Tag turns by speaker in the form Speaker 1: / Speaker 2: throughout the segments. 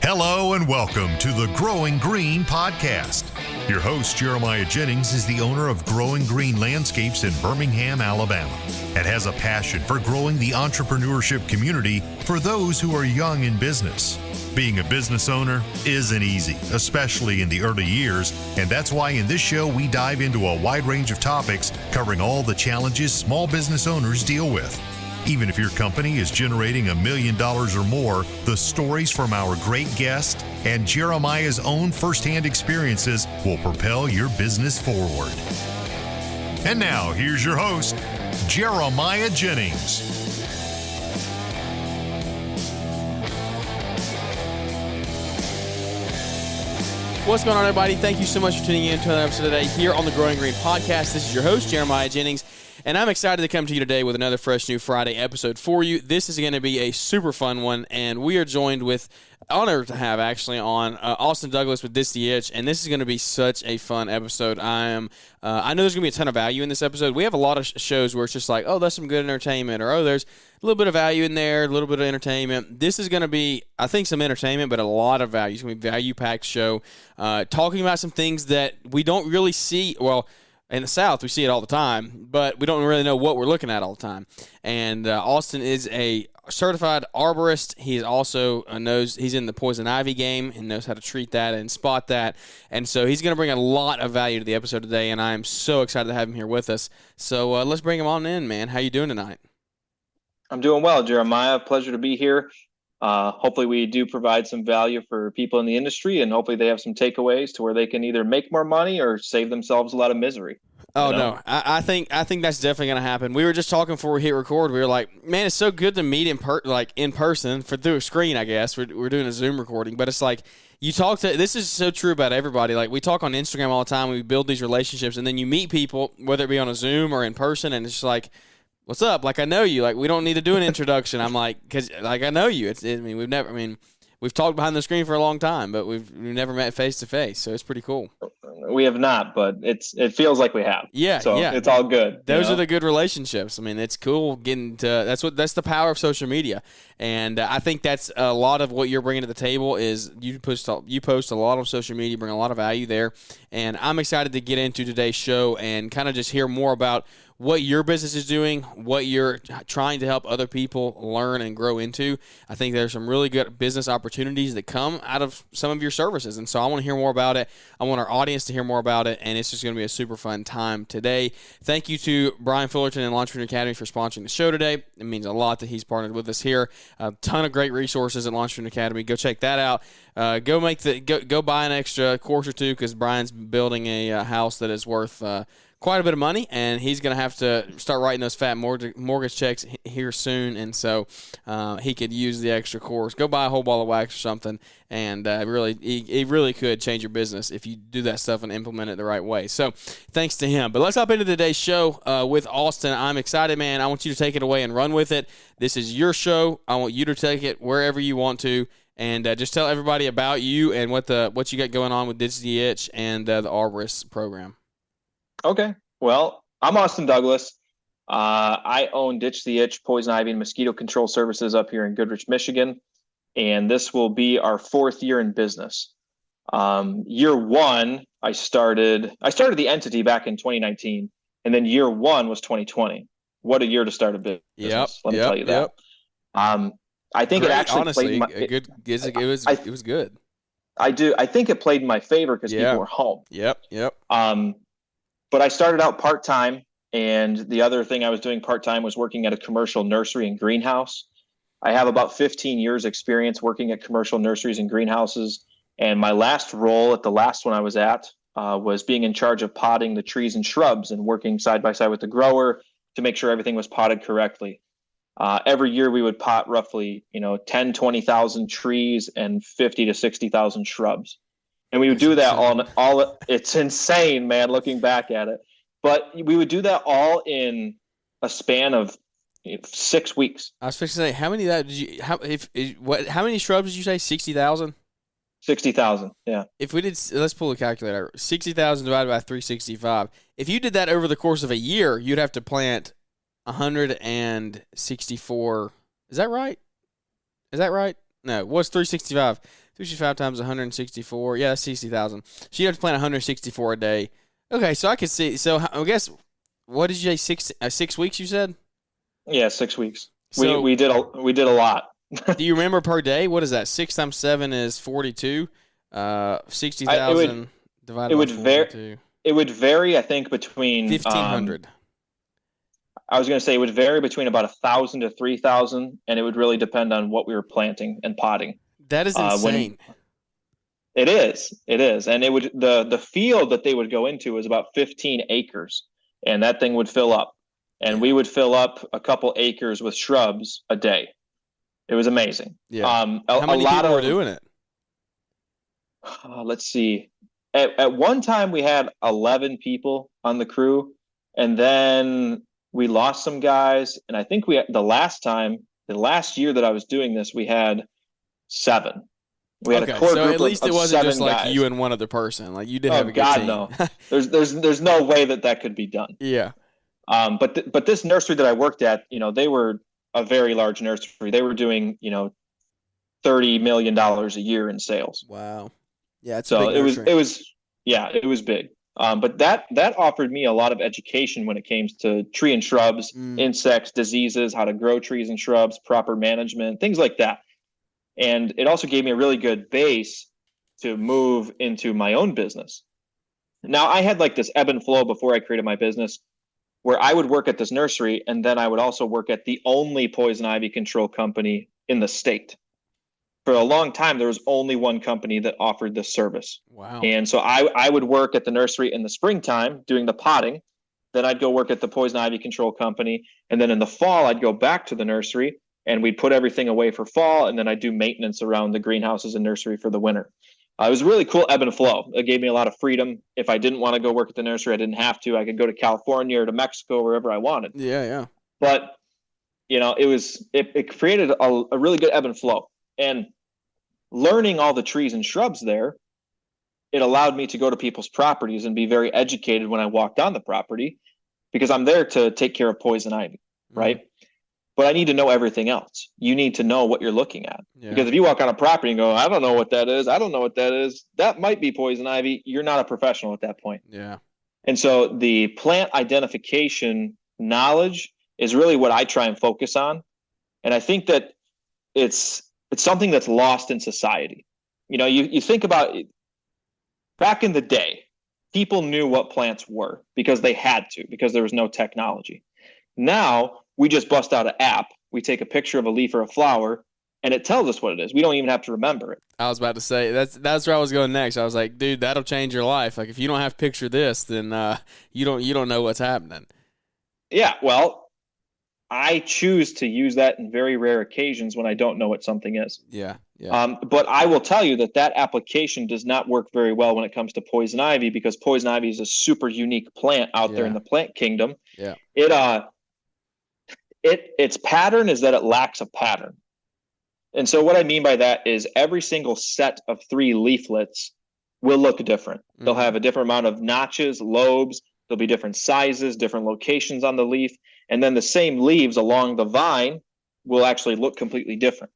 Speaker 1: Hello and welcome to the Growing Green podcast. Your host, Jeremiah Jennings, is the owner of Growing Green Landscapes in Birmingham, Alabama, and has a passion for growing the entrepreneurship community for those who are young in business. Being a business owner isn't easy, especially in the early years, and that's why in this show we dive into a wide range of topics covering all the challenges small business owners deal with. Even if your company is generating $1 million or more, the stories from our great guest and Jeremiah's own firsthand experiences will propel your business forward. And now, here's your host, Jeremiah Jennings.
Speaker 2: What's going on, everybody? Thank you so much for tuning in to another episode today here on the Growing Green podcast. This is your host, Jeremiah Jennings. And I'm excited to come to you today with another fresh new Friday episode for you. This is going to be a super fun one, and we are joined with, honored to have actually on Austin Douglas with Ditch the Itch, and this is going to be such a fun episode. I know there's going to be a ton of value in this episode. We have a lot of shows where it's just like, oh, that's some good entertainment, or oh, there's a little bit of value in there, a little bit of entertainment. This is going to be, I think, some entertainment, but a lot of value. It's going to be a value-packed show, talking about some things that we don't really see, well, in the South, we see it all the time, but we don't really know what we're looking at all the time. And Austin is a certified arborist. He also knows he's in the poison ivy game and knows how to treat that and spot that. And so he's going to bring a lot of value to the episode today, and I'm so excited to have him here with us. So let's bring him on in, man. How you doing tonight?
Speaker 3: I'm doing well, Jeremiah. Pleasure to be here. Hopefully we do provide some value for people in the industry, and hopefully they have some takeaways to where they can either make more money or save themselves a lot of misery.
Speaker 2: Oh, no. I think that's definitely going to happen. We were just talking before we hit record. We were like, man, it's so good to meet in person through a screen, I guess. We're doing a Zoom recording, but it's like you talk to – this is so true about everybody. Like we talk on Instagram all the time. We build these relationships, and then you meet people, whether it be on a Zoom or in person, and it's just like, what's up? Like, I know you. Like, we don't need to do an introduction. I'm like, because, like, I know you. We've talked behind the screen for a long time, but we've never met face to face. So it's pretty cool.
Speaker 3: We have not, but it feels like we have.
Speaker 2: Yeah.
Speaker 3: So it's all good.
Speaker 2: Those are the good relationships. I mean, it's cool getting to, that's the power of social media. And I think that's a lot of what you're bringing to the table is you post a lot on social media, bring a lot of value there. And I'm excited to get into today's show and kind of just hear more about what your business is doing, what you're trying to help other people learn and grow into. I think there's some really good business opportunities that come out of some of your services. And so I want to hear more about it. I want our audience to hear more about it. And it's just going to be a super fun time today. Thank you to Brian Fullerton and Launchpreneur Academy for sponsoring the show today. It means a lot that he's partnered with us here. A ton of great resources at Launchpreneur Academy. Go check that out. Go buy an extra course or two because Brian's building a house that is worth quite a bit of money, and he's going to have to start writing those fat mortgage checks here soon, and so he could use the extra course. Go buy a whole ball of wax or something, and it really could change your business if you do that stuff and implement it the right way. So thanks to him. But let's hop into today's show with Austin. I'm excited, man. I want you to take it away and run with it. This is your show. I want you to take it wherever you want to. And just tell everybody about you and what you got going on with Ditch the Itch and the Arborist program.
Speaker 3: Okay. Well, I'm Austin Douglas. I own Ditch the Itch, poison ivy, and mosquito control services up here in Goodrich, Michigan. And this will be our 4th year in business. Year one, I started the entity back in 2019, and then year one was 2020. What a year to start a business. Let me tell you that. I think it actually
Speaker 2: honestly,
Speaker 3: played
Speaker 2: it was good.
Speaker 3: I think it played in my favor because people were home.
Speaker 2: Yep.
Speaker 3: But I started out part-time, and the other thing I was doing part-time was working at a commercial nursery and greenhouse. I have about 15 years experience working at commercial nurseries and greenhouses, and my last role at the last one I was at was being in charge of potting the trees and shrubs and working side by side with the grower to make sure everything was potted correctly. Every year we would pot roughly 10, 20,000 trees and 50 to 60,000 shrubs. And we would do that all. It's insane, man, looking back at it. But we would do that all in a span of 6 weeks.
Speaker 2: I was fixing to say, how many of that did you? How many shrubs did you say? 60,000.
Speaker 3: 60,000. Yeah.
Speaker 2: If we did, let's pull the calculator. 60,000 divided by 365. If you did that over the course of a year, you'd have to plant 164. Is that right? No, what's 365? 65 times 164. Yeah, that's 60,000. She'd have to plant 164 a day. Okay, so I could see. So I guess, what did you say, 6 weeks you said?
Speaker 3: Yeah, 6 weeks.
Speaker 2: So,
Speaker 3: we did a lot.
Speaker 2: do you remember per day? What is that? 6 times 7 is 42. 60,000 divided by 42.
Speaker 3: It would vary, I think, between
Speaker 2: 1,500.
Speaker 3: I was going to say it would vary between about 1,000 to 3,000, and it would really depend on what we were planting and potting.
Speaker 2: That is insane.
Speaker 3: It is, and it would the field that they would go into is about 15 acres, and that thing would fill up, and we would fill up a couple acres with shrubs a day. It was amazing.
Speaker 2: Yeah. How many people were doing it?
Speaker 3: Let's see. At one time, we had 11 people on the crew, and then we lost some guys. And I think the last year that I was doing this, we had 7. We had a core group
Speaker 2: at least
Speaker 3: of
Speaker 2: it wasn't
Speaker 3: 7
Speaker 2: just like
Speaker 3: guys.
Speaker 2: you and one other person. Like you did have a good team.
Speaker 3: No. There's no way that could be done.
Speaker 2: Yeah.
Speaker 3: But this nursery that I worked at, they were a very large nursery. They were doing, $30 million a year in sales.
Speaker 2: Wow. Yeah, it's
Speaker 3: so
Speaker 2: a big nursery.
Speaker 3: it was big. But that offered me a lot of education when it came to tree and shrubs, insects, diseases, how to grow trees and shrubs, proper management, things like that. And it also gave me a really good base to move into my own business. Now, I had like this ebb and flow before I created my business where I would work at this nursery, and then I would also work at the only poison ivy control company in the state. For a long time, there was only one company that offered this service.
Speaker 2: Wow.
Speaker 3: And so I would work at the nursery in the springtime doing the potting. Then I'd go work at the poison ivy control company. And then in the fall, I'd go back to the nursery and we'd put everything away for fall. And then I'd do maintenance around the greenhouses and nursery for the winter. It was a really cool ebb and flow. It gave me a lot of freedom. If I didn't want to go work at the nursery, I didn't have to. I could go to California or to Mexico, wherever I wanted.
Speaker 2: Yeah.
Speaker 3: But, it created a really good ebb and flow. And learning all the trees and shrubs there, it allowed me to go to people's properties and be very educated when I walked on the property, because I'm there to take care of poison ivy, right? But I need to know everything else. You need to know what you're looking at. Yeah. Because if you walk on a property and go, I don't know what that is, that might be poison ivy, you're not a professional at that point.
Speaker 2: Yeah.
Speaker 3: And so the plant identification knowledge is really what I try and focus on. And I think that it's something that's lost in society. You think about it, back in the day, people knew what plants were because they had to, because there was no technology. Now we just bust out an app. We take a picture of a leaf or a flower and it tells us what it is. We don't even have to remember it.
Speaker 2: I was about to say, that's where I was going next. I was like, dude, that'll change your life. Like if you don't have to picture this, then you don't know what's happening.
Speaker 3: Yeah, well, I choose to use that in very rare occasions when I don't know what something is.
Speaker 2: Yeah.
Speaker 3: But I will tell you that application does not work very well when it comes to poison ivy, because poison ivy is a super unique plant out there in the plant kingdom.
Speaker 2: Yeah.
Speaker 3: Its pattern is that it lacks a pattern. And so what I mean by that is every single set of 3 leaflets will look different. Mm-hmm. They'll have a different amount of notches, lobes. There'll be different sizes, different locations on the leaf. And then the same leaves along the vine will actually look completely different.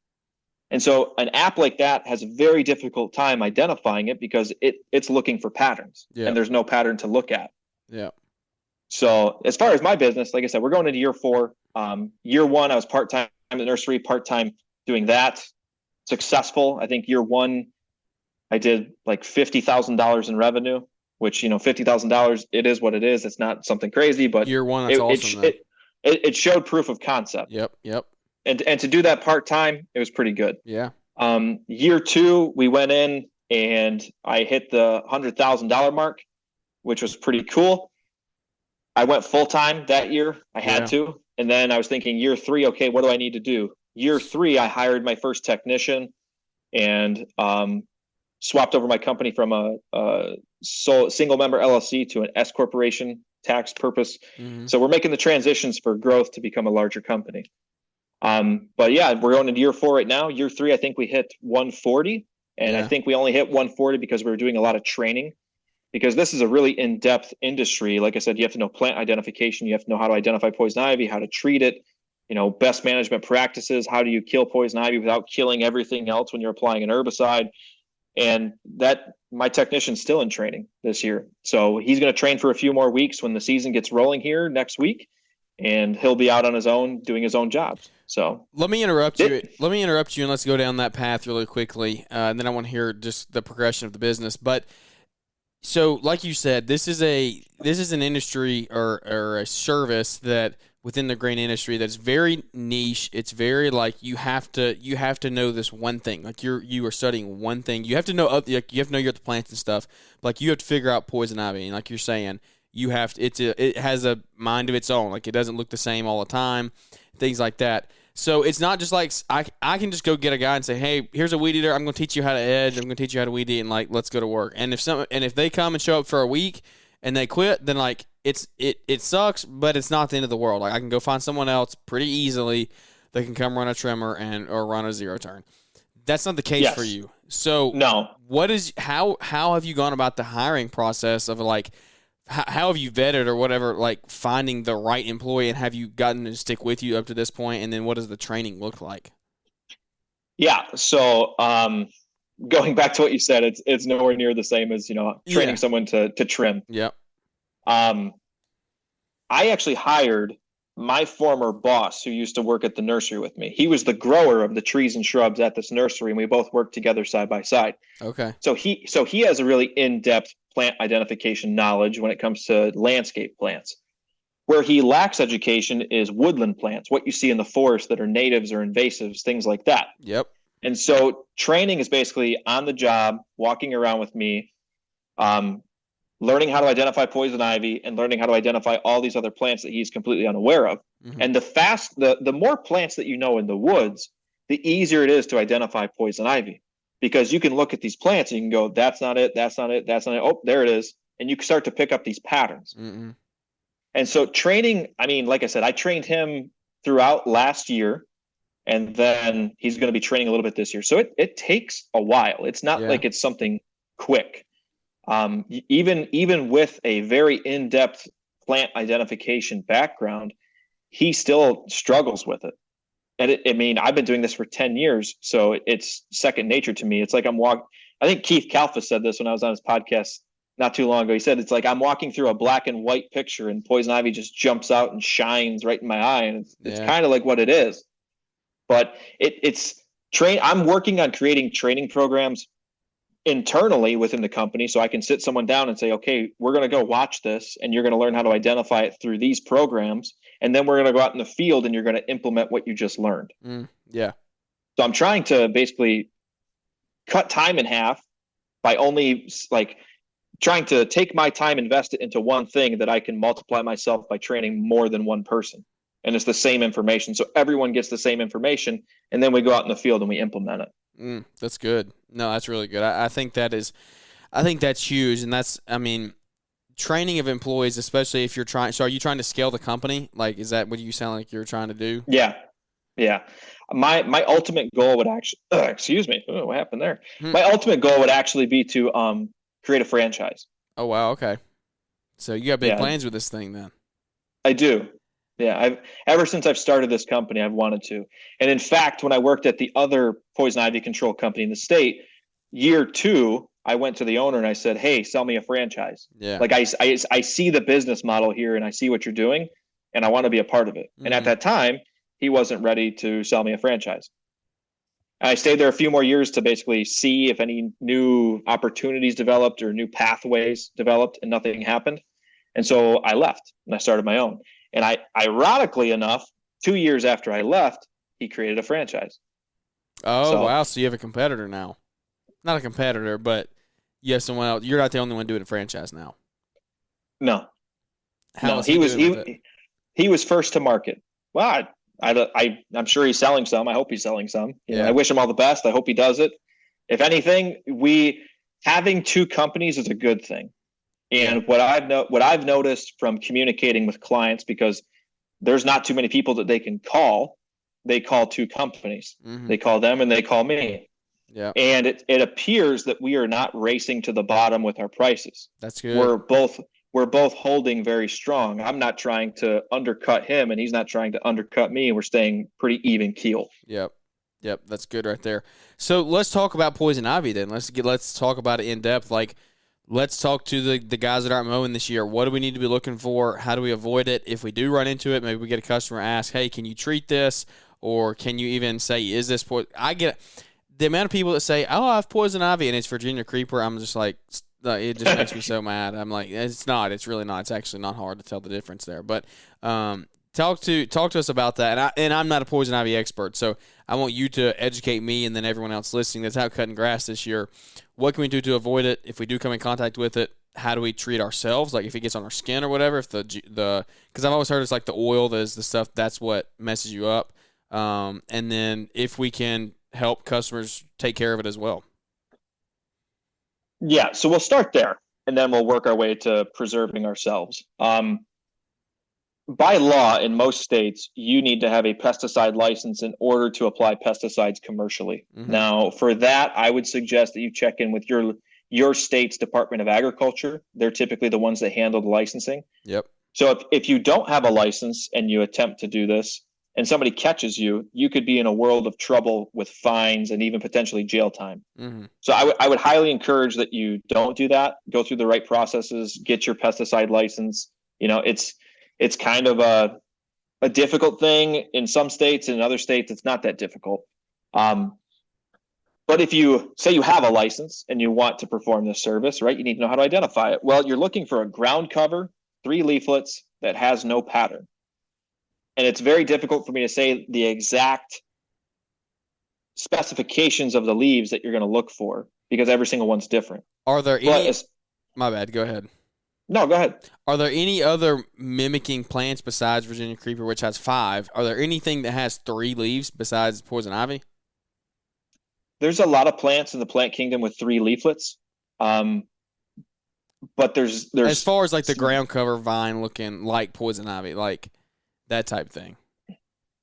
Speaker 3: And so an app like that has a very difficult time identifying it because it's looking for patterns, and there's no pattern to look at.
Speaker 2: Yeah.
Speaker 3: So as far as my business, like I said, we're going into year 4. Year 1, I was part-time in the nursery, part-time doing that. Successful. I think year 1, I did like $50,000 in revenue, which, $50,000, it is what it is. It's not something crazy, but
Speaker 2: year 1, that's awesome.
Speaker 3: It showed proof of concept.
Speaker 2: Yep.
Speaker 3: And to do that part-time, it was pretty good.
Speaker 2: Yeah.
Speaker 3: Year 2, we went in and I hit the $100,000 mark, which was pretty cool. I went full-time that year. I had to. And then I was thinking year 3, okay, what do I need to do? Year 3, I hired my first technician and swapped over my company from a single member LLC to an S corporation tax purpose. Mm-hmm. So we're making the transitions for growth to become a larger company. But yeah, we're going into year 4 right now. Year 3, I think we hit 140, and I think we only hit 140 because we were doing a lot of training, because this is a really in-depth industry. Like I said, you have to know plant identification. You have to know how to identify poison ivy, how to treat it. best management practices. How do you kill poison ivy without killing everything else when you're applying an herbicide? And that my technician's still in training this year. So he's going to train for a few more weeks when the season gets rolling here next week, and he'll be out on his own doing his own job. So
Speaker 2: let me interrupt you. Let me interrupt you, and let's go down that path really quickly. And then I want to hear just the progression of the business. But so, like you said, this is an industry or a service that within the grain industry that's very niche. It's very like you have to know this one thing. Like you are studying one thing. You have to know you have to know your plants and stuff. Like you have to figure out poison ivy, and like you're saying, you have to. It has a mind of its own. Like it doesn't look the same all the time. Things like that. So it's not just like I can just go get a guy and say, hey, here's a weed eater. I'm going to teach you how to edge. I'm going to teach you how to weed eat, and like let's go to work. And if they come and show up for a week and they quit, then like it sucks, but it's not the end of the world. Like I can go find someone else pretty easily that can come run a trimmer or run a zero turn. That's not the case for you. So
Speaker 3: no.
Speaker 2: How have you gone about the hiring process of like how have you vetted or whatever, like finding the right employee, and have you gotten to stick with you up to this point? And then what does the training look like?
Speaker 3: Yeah. So, going back to what you said, it's nowhere near the same as, training someone to trim.
Speaker 2: Yep.
Speaker 3: I actually hired my former boss who used to work at the nursery with me. He was the grower of the trees and shrubs at this nursery, and we both worked together side by side.
Speaker 2: Okay.
Speaker 3: So he has a really in-depth plant identification knowledge when it comes to landscape plants. Where he lacks education is woodland plants, what you see in the forest that are natives or invasives, things like that.
Speaker 2: Yep.
Speaker 3: And so training is basically on the job, walking around with me, learning how to identify poison ivy and learning how to identify all these other plants that he's completely unaware of. Mm-hmm. And the more plants that you know in the woods, the easier it is to identify poison ivy, because you can look at these plants and you can go, that's not it, that's not it, that's not it. Oh, there it is. And you can start to pick up these patterns. Mm-hmm. And so training, I mean, like I said, I trained him throughout last year, and then he's going to be training a little bit this year. So it takes a while. It's not like it's something quick. Even with a very in-depth plant identification background, he still struggles with it. And I've been doing this for 10 years, so it's second nature to me. It's like I think Keith Kalfa said this when I was on his podcast not too long ago. He said, it's like I'm walking through a black and white picture and poison ivy just jumps out and shines right in my eye. And it's kind of like what it is. But I'm working on creating training programs internally within the company, so I can sit someone down and say, okay, we're going to go watch this, and you're going to learn how to identify it through these programs, and then we're going to go out in the field and you're going to implement what you just learned.
Speaker 2: Yeah.
Speaker 3: So I'm trying to basically cut time in half by only trying to take my time, invest it into one thing that I can multiply myself by training more than one person. And it's the same information. So everyone gets the same information, and then we go out in the field and we implement it.
Speaker 2: That's good. No, that's really good. I think that's huge. And training of employees, especially if you're trying. So are you trying to scale the company? Like, is that what you sound like you're trying to do?
Speaker 3: Yeah. Yeah. My ultimate goal would actually, excuse me. Oh, what happened there? My ultimate goal would actually be to create a franchise.
Speaker 2: Oh, wow. Okay. So you got big plans with this thing then.
Speaker 3: I do. Yeah, ever since I've started this company, I've wanted to. And in fact, when I worked at the other poison ivy control company in the state, year 2, I went to the owner and I said, hey, sell me a franchise. Yeah. Like I see the business model here and I see what you're doing and I want to be a part of it. Mm-hmm. And at that time, he wasn't ready to sell me a franchise. And I stayed there a few more years to basically see if any new opportunities developed or new pathways developed, and nothing happened. And so I left and I started my own. And ironically enough, 2 years after I left, he created a franchise.
Speaker 2: Oh, wow. So you have a competitor now. Not a competitor, but you have someone else. You're not the only one doing a franchise now.
Speaker 3: No. He was first to market. Well, I'm sure he's selling some. I hope he's selling some. I wish him all the best. I hope he does it. If anything, having 2 companies is a good thing. And what I've noticed from communicating with clients, because there's not too many people that they can call, they call 2 companies. Mm-hmm. They call them and they call me. Yeah. And it appears that we are not racing to the bottom with our prices.
Speaker 2: That's good.
Speaker 3: We're we're both holding very strong. I'm not trying to undercut him, and he's not trying to undercut me. We're staying pretty even keel.
Speaker 2: Yep. That's good right there. So let's talk about poison ivy then. Let's talk about it in depth. Like, let's talk to the guys that aren't mowing this year. What do we need to be looking for? How do we avoid it? If we do run into it, maybe we get a customer ask, hey, can you treat this? Or can you even say, is this poison? I get the amount of people that say, oh, I have poison ivy, and it's Virginia creeper. I'm just like, it just makes me so mad. I'm like, it's not. It's really not. It's actually not hard to tell the difference there. But talk to us about that. And I'm not a poison ivy expert, so I want you to educate me and then everyone else listening that's out cutting grass this year. What can we do to avoid it? If we do come in contact with it, how do we treat ourselves? Like if it gets on our skin or whatever. If because I've always heard it's like the oil that is the stuff that's what messes you up. And then if we can help customers take care of it as well.
Speaker 3: Yeah, so we'll start there, and then we'll work our way to preserving ourselves. By law, in most states, you need to have a pesticide license in order to apply pesticides commercially. Mm-hmm. Now, for that, I would suggest that you check in with your state's Department of Agriculture. They're typically the ones that handle the licensing.
Speaker 2: Yep.
Speaker 3: So if you don't have a license and you attempt to do this, and somebody catches you, you could be in a world of trouble with fines and even potentially jail time. Mm-hmm. So I would highly encourage that you don't do that. Go through the right processes, get your pesticide license. It's kind of a difficult thing in some states, and in other states, it's not that difficult. But if you say you have a license and you want to perform this service, right, you need to know how to identify it. Well, you're looking for a ground cover, 3 leaflets that has no pattern. And it's very difficult for me to say the exact specifications of the leaves that you're going to look for because every single one's different.
Speaker 2: Are there any? My bad. Go ahead.
Speaker 3: No, go ahead.
Speaker 2: Are there any other mimicking plants besides Virginia creeper, which has 5? Are there anything that has 3 leaves besides poison ivy?
Speaker 3: There's a lot of plants in the plant kingdom with 3 leaflets. But there's
Speaker 2: as far as like the ground cover vine looking like poison ivy, like that type thing.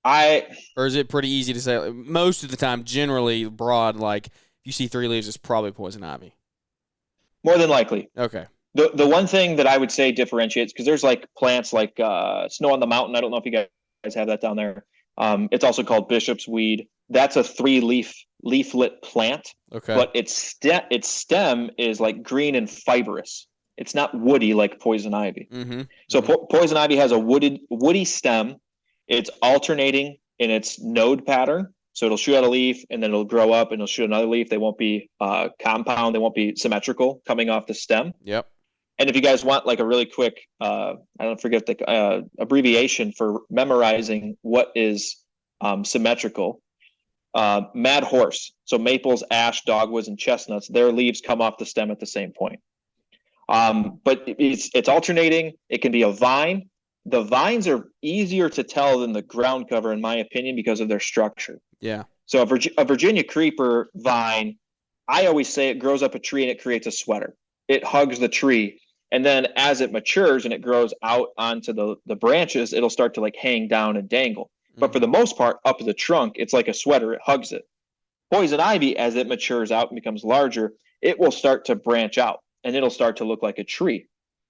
Speaker 2: Or is it pretty easy to say? Most of the time, generally broad, like if you see 3 leaves, it's probably poison ivy.
Speaker 3: More than likely.
Speaker 2: Okay.
Speaker 3: The one thing that I would say differentiates, because there's like plants like snow on the mountain. I don't know if you guys have that down there. It's also called bishop's weed. That's a 3-leaflet plant.
Speaker 2: Okay.
Speaker 3: But its stem is like green and fibrous. It's not woody like poison ivy. Mm-hmm. So poison ivy has a woody stem. It's alternating in its node pattern. So it'll shoot out a leaf, and then it'll grow up, and it'll shoot another leaf. They won't be compound. They won't be symmetrical coming off the stem.
Speaker 2: Yep.
Speaker 3: And if you guys want like a really quick, I don't forget the abbreviation for memorizing what is symmetrical, mad horse. So maples, ash, dogwoods, and chestnuts, their leaves come off the stem at the same point. But it's alternating. It can be a vine. The vines are easier to tell than the ground cover, in my opinion, because of their structure.
Speaker 2: Yeah.
Speaker 3: So a Virginia creeper vine, I always say it grows up a tree and it creates a sweater. It hugs the tree. And then as it matures and it grows out onto the branches, it'll start to like hang down and dangle. Mm-hmm. But for the most part, up the trunk, it's like a sweater. It hugs it. Poison ivy, as it matures out and becomes larger, it will start to branch out and it'll start to look like a tree.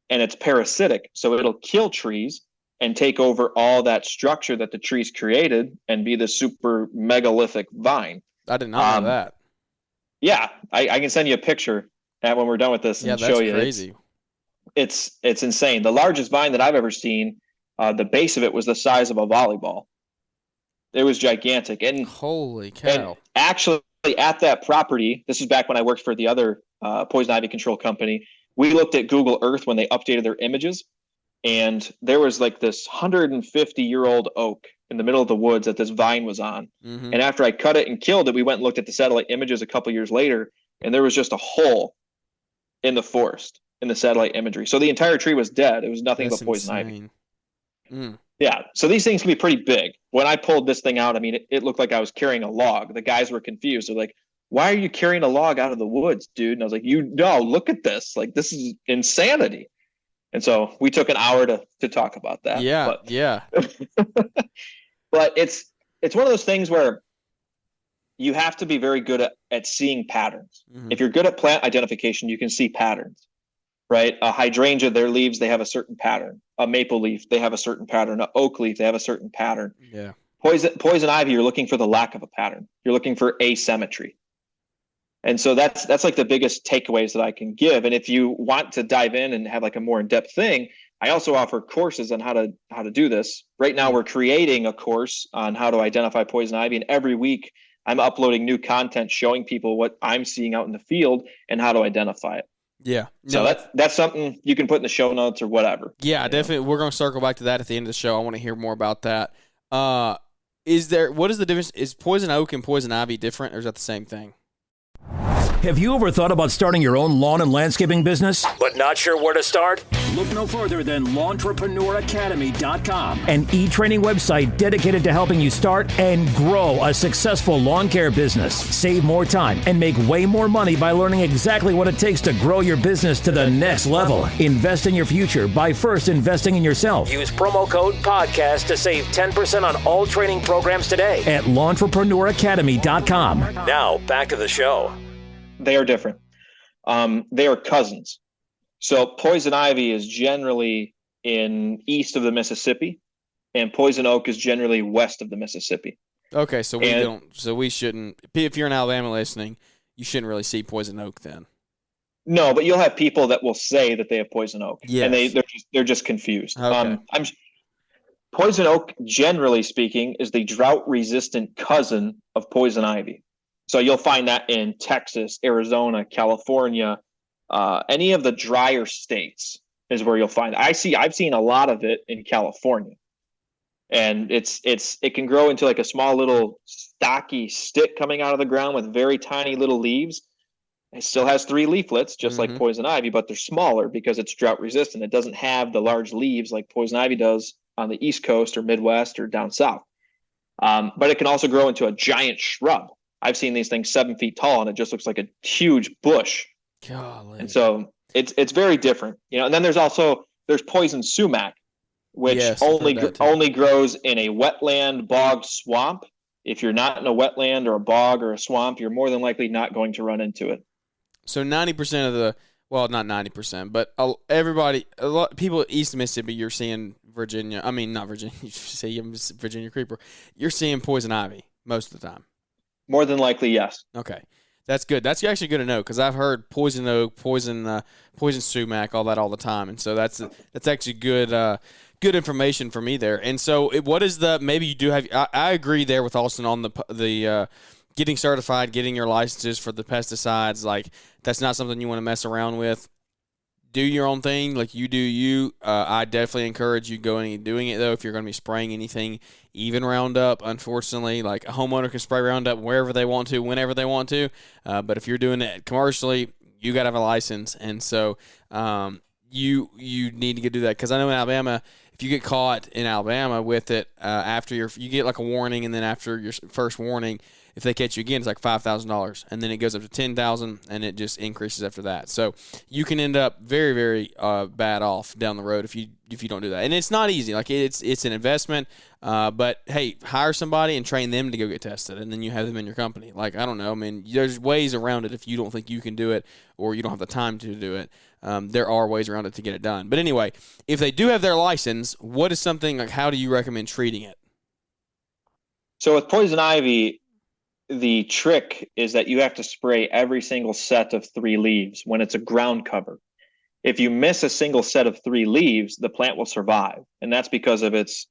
Speaker 3: And it's parasitic. So it'll kill trees and take over all that structure that the trees created and be the super megalithic vine.
Speaker 2: I did not know that.
Speaker 3: Yeah, I can send you a picture when we're done with this and show you.
Speaker 2: Yeah, that's crazy.
Speaker 3: It's insane. The largest vine that I've ever seen, the base of it was the size of a volleyball. It was gigantic. And
Speaker 2: holy cow.
Speaker 3: And actually, at that property, this is back when I worked for the other poison ivy control company, we looked at Google Earth when they updated their images, and there was like this 150-year-old oak in the middle of the woods that this vine was on. Mm-hmm. And after I cut it and killed it, we went and looked at the satellite images a couple years later, and there was just a hole in the forest in the satellite imagery. So the entire tree was dead. It was nothing but poison ivy. Mm. Yeah. So these things can be pretty big. When I pulled this thing out, I mean, it looked like I was carrying a log. The guys were confused. They're like, why are you carrying a log out of the woods, dude? And I was like, look at this. Like, this is insanity. And so we took an hour to talk about that.
Speaker 2: Yeah. But, yeah.
Speaker 3: But it's one of those things where you have to be very good at seeing patterns. Mm-hmm. If you're good at plant identification, you can see patterns. right? A hydrangea, their leaves, they have a certain pattern. A maple leaf, they have a certain pattern. An oak leaf, they have a certain pattern.
Speaker 2: Yeah.
Speaker 3: Poison ivy, you're looking for the lack of a pattern. You're looking for asymmetry. And so that's like the biggest takeaways that I can give. And if you want to dive in and have like a more in-depth thing, I also offer courses on how to do this. Right now, we're creating a course on how to identify poison ivy, and every week I'm uploading new content showing people what I'm seeing out in the field and how to identify it.
Speaker 2: Yeah.
Speaker 3: So that's something you can put in the show notes or whatever.
Speaker 2: Yeah, definitely. We're going to circle back to that at the end of the show. I want to hear more about that. What is the difference? Is poison oak and poison ivy different, or is that the same thing?
Speaker 4: Have you ever thought about starting your own lawn and landscaping business, but not sure where to start? Look no further than LawnTrepreneurAcademy.com, an e-training website dedicated to helping you start and grow a successful lawn care business. Save more time and make way more money by learning exactly what it takes to grow your business to the next level. Invest in your future by first investing in yourself. Use promo code PODCAST to save 10% on all training programs today at LawnTrepreneurAcademy.com. Now, back to the show.
Speaker 3: They are different. They are cousins. So poison ivy is generally in east of the Mississippi, and poison oak is generally west of the Mississippi.
Speaker 2: Okay, so we shouldn't. If you're in Alabama listening, you shouldn't really see poison oak then.
Speaker 3: No, but you'll have people that will say that they have poison oak,
Speaker 2: yes.
Speaker 3: And they're just confused.
Speaker 2: Okay.
Speaker 3: Poison oak, generally speaking, is the drought-resistant cousin of poison ivy. So you'll find that in Texas, Arizona, California, any of the drier states is where you'll find it. I've seen a lot of it in California, and it can grow into like a small little stocky stick coming out of the ground with very tiny little leaves. It still has 3 leaflets, just like poison ivy, but they're smaller because it's drought resistant. It doesn't have the large leaves like poison ivy does on the East Coast or Midwest or down south. But it can also grow into a giant shrub. I've seen these things 7 feet tall, and it just looks like a huge bush.
Speaker 2: Golly.
Speaker 3: And so it's very different, And then there's poison sumac, which only grows in a wetland, bog, swamp. If you're not in a wetland or a bog or a swamp, you're more than likely not going to run into it.
Speaker 2: So 90% of not 90%, but people east of Mississippi, you're seeing Virginia. I mean, not Virginia. You say Virginia creeper. You're seeing poison ivy most of the time.
Speaker 3: More than likely, yes.
Speaker 2: Okay, that's good. That's actually good to know because I've heard poison oak, poison sumac, all that all the time, and so that's actually good information for me there. And so, what is maybe you do have? I agree there with Austin on the getting certified, getting your licenses for the pesticides. Like that's not something you want to mess around with. Do your own thing, like you do you. I definitely encourage you going and doing it, though, if you're going to be spraying anything, even Roundup. Unfortunately, like a homeowner can spray Roundup wherever they want to, whenever they want to. But if you're doing it commercially, you got to have a license. And so you need to do that. Because I know in Alabama, if you get caught in Alabama with it, you get like a warning, and then after your first warning, if they catch you again, it's like $5,000, and then it goes up to $10,000, and it just increases after that. So you can end up very, very bad off down the road if you don't do that. And it's not easy. Like it's an investment. But hey, hire somebody and train them to go get tested, and then you have them in your company. Like I don't know. I mean, there's ways around it if you don't think you can do it or you don't have the time to do it. There are ways around it to get it done. But anyway, if they do have their license, what is something like? How do you recommend treating it?
Speaker 3: So with poison ivy, the trick is that you have to spray every single set of 3 leaves when it's a ground cover. If you miss a single set of 3 leaves, the plant will survive. And that's because of its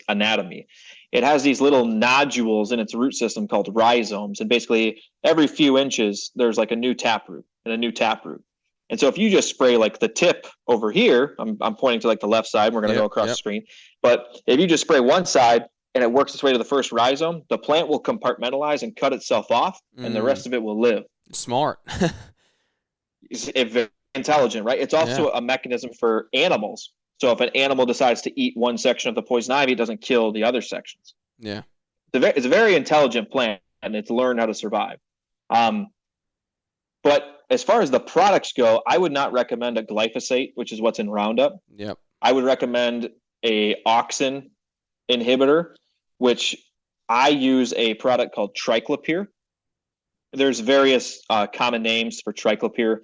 Speaker 3: anatomy. It has these little nodules in its root system called rhizomes. And basically every few inches, there's like a new taproot and a new taproot. And so if you just spray like the tip over here, I'm pointing to like the left side, we're going to go across the screen. But if you just spray one side, and it works its way to the first rhizome, the plant will compartmentalize and cut itself off, and the rest of it will live.
Speaker 2: Smart.
Speaker 3: It's very intelligent, right? It's also a mechanism for animals. So if an animal decides to eat one section of the poison ivy, it doesn't kill the other sections.
Speaker 2: Yeah.
Speaker 3: It's a very intelligent plant, and it's learned how to survive. But as far as the products go, I would not recommend a glyphosate, which is what's in Roundup.
Speaker 2: Yep.
Speaker 3: I would recommend a auxin inhibitor, which I use a product called triclopyr. There's various common names for triclopyr.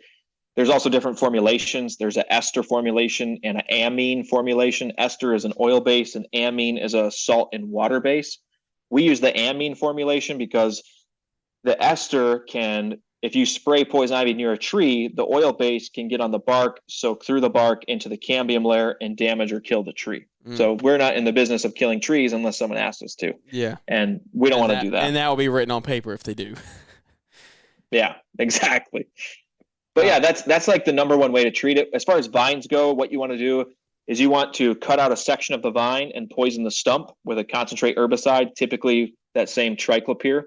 Speaker 3: There's also different formulations. There's an ester formulation and an amine formulation. Ester is an oil base and amine is a salt and water base. We use the amine formulation because the ester can, if you spray poison ivy near a tree, the oil base can get on the bark, soak through the bark into the cambium layer and damage or kill the tree. So we're not in the business of killing trees unless someone asks us to.
Speaker 2: Yeah.
Speaker 3: And we don't want to do that.
Speaker 2: And that will be written on paper if they do.
Speaker 3: Yeah, exactly. But yeah, that's like the number one way to treat it. As far as vines go, what you want to do is you want to cut out a section of the vine and poison the stump with a concentrate herbicide, typically that same triclopyr.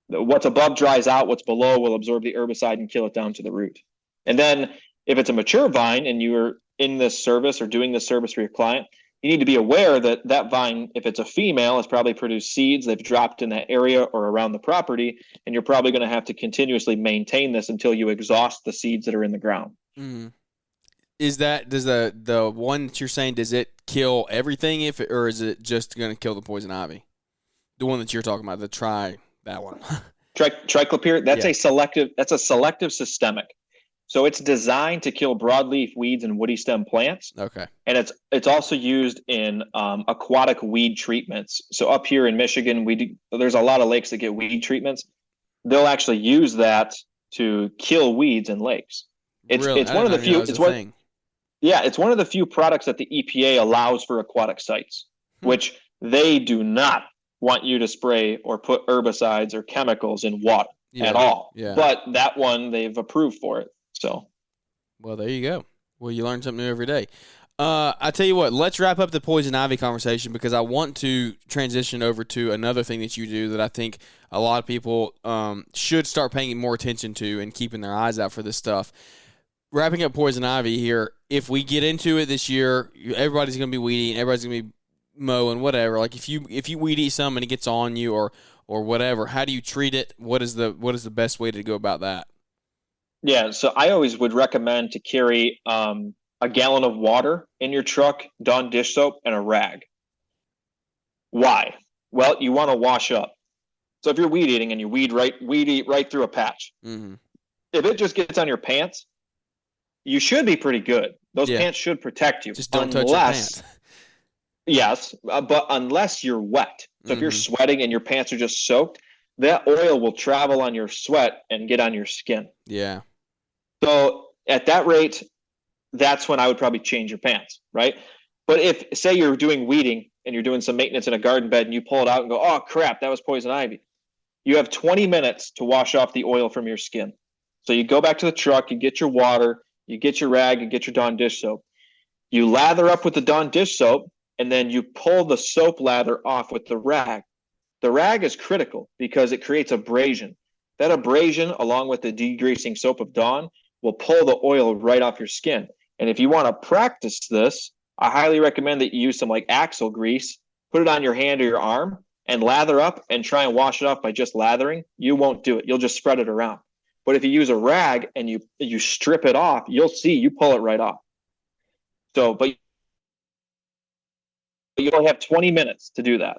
Speaker 3: What's above dries out, what's below will absorb the herbicide and kill it down to the root. And then if it's a mature vine and you're in this service or doing this service for your client, you need to be aware that that vine, if it's a female, has probably produced seeds they've dropped in that area or around the property, and you're probably going to have to continuously maintain this until you exhaust the seeds that are in the ground.
Speaker 2: Does the one that you're saying, does it kill everything or is it just going to kill the poison ivy? The one that you're talking about, that one.
Speaker 3: Triclopyr, that's a selective systemic. So it's designed to kill broadleaf weeds and woody stem plants.
Speaker 2: Okay.
Speaker 3: And it's also used in aquatic weed treatments. So up here in Michigan, there's a lot of lakes that get weed treatments. They'll actually use that to kill weeds in lakes. It's one of the few. It's one of the few products that the EPA allows for aquatic sites, which they do not want you to spray or put herbicides or chemicals in water at all. Yeah. But that one they've approved for it. So,
Speaker 2: well, there you go. Well, you learn something new every day. I tell you what, let's wrap up the poison ivy conversation because I want to transition over to another thing that you do that I think a lot of people should start paying more attention to and keeping their eyes out for this stuff. Wrapping up poison ivy here, if we get into it this year, everybody's going to be weeding, everybody's going to be mowing, whatever. Like if you weed eat some and it gets on you or whatever, how do you treat it? What is the best way to go about that?
Speaker 3: Yeah, so I always would recommend to carry a gallon of water in your truck, Dawn dish soap, and a rag. Why? Well, you want to wash up. So if you're weed eating and you weed eat right through a patch, if it just gets on your pants, you should be pretty good. Those pants should protect you.
Speaker 2: Just don't touch your pants.
Speaker 3: Yes, but unless you're wet. So if you're sweating and your pants are just soaked, that oil will travel on your sweat and get on your skin.
Speaker 2: Yeah.
Speaker 3: So at that rate, that's when I would probably change your pants, right? But if, say, you're doing weeding and you're doing some maintenance in a garden bed and you pull it out and go, oh, crap, that was poison ivy. You have 20 minutes to wash off the oil from your skin. So you go back to the truck, you get your water, you get your rag, you get your Dawn dish soap. You lather up with the Dawn dish soap, and then you pull the soap lather off with the rag. The rag is critical because it creates abrasion. That abrasion, along with the degreasing soap of Dawn, will pull the oil right off your skin. And if you want to practice this, I highly recommend that you use some like axle grease, put it on your hand or your arm, and lather up and try and wash it off by just lathering. You won't do it. You'll just spread it around. But if you use a rag and you strip it off, you'll see you pull it right off. So, but you only have 20 minutes to do that.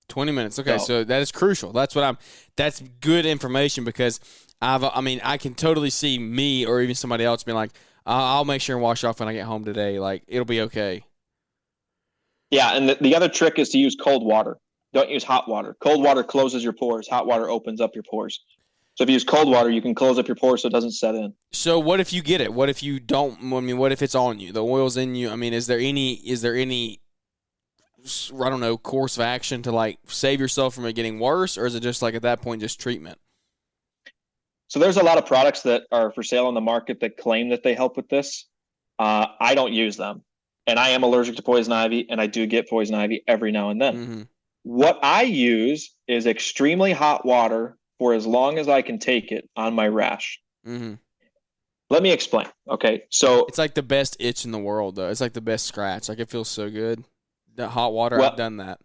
Speaker 2: 20 minutes. Okay, so that is crucial. That's good information because I can totally see me or even somebody else being like, I'll make sure and wash off when I get home today. Like, it'll be okay.
Speaker 3: Yeah, and the other trick is to use cold water. Don't use hot water. Cold water closes your pores. Hot water opens up your pores. So if you use cold water, you can close up your pores so it doesn't set in.
Speaker 2: So what if you get it? What if you don't? I mean, what if it's on you? The oil's in you. I mean, is there any I don't know, course of action to like save yourself from it getting worse, or is it just like at that point just treatment?
Speaker 3: So there's a lot of products that are for sale on the market that claim that they help with this. I don't use them, and I am allergic to poison ivy, and I do get poison ivy every now and then. What I use is extremely hot water for as long as I can take it on my rash. Let me explain. Okay, so
Speaker 2: it's like the best itch in the world, though. It's like the best scratch. Like it feels so good. That hot water, I've done that.